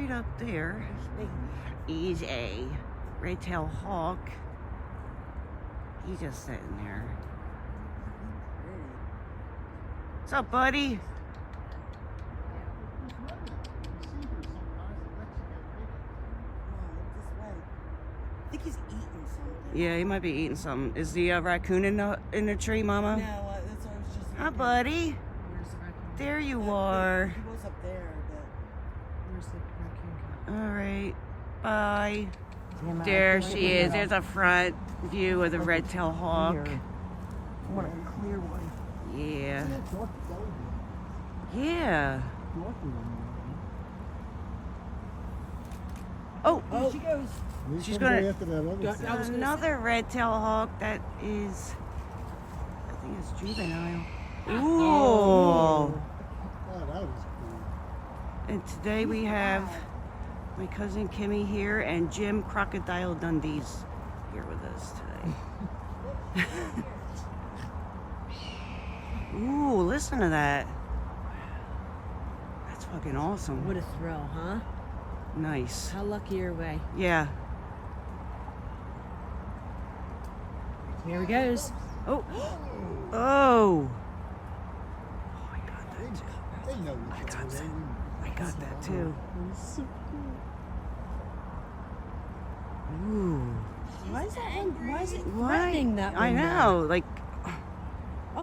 right up there is a red-tailed hawk. He's just sitting there. What's up, buddy? I think he's eating something. Yeah, he might be eating something. Is the raccoon in the tree, Mama? No, that's what I was just Hi, looking. buddy. Where's the raccoon? There you He are. was up there, but Where's the raccoon? All right. Bye. Damn it, There I she can't is. get There's a front view of the red-tailed hawk. I want a clear one. Yeah. Yeah. Oh, oh, she goes. she's gonna. after that other Go- thing. I was gonna Another red-tailed hawk that is, I think it's juvenile. Ooh. Oh, that was cool. And today we have my cousin Kimmy here and Jim Crocodile Dundee's here with us today. Ooh, listen to that. That's fucking awesome. What a thrill, huh? Nice. How lucky are we? Yeah. Here he goes. Oh. Oh. Oh, I got that too. They know I each got other. that. I got that too. Ooh. Why is that one? Why is it Why? threatening that one? I know. Like,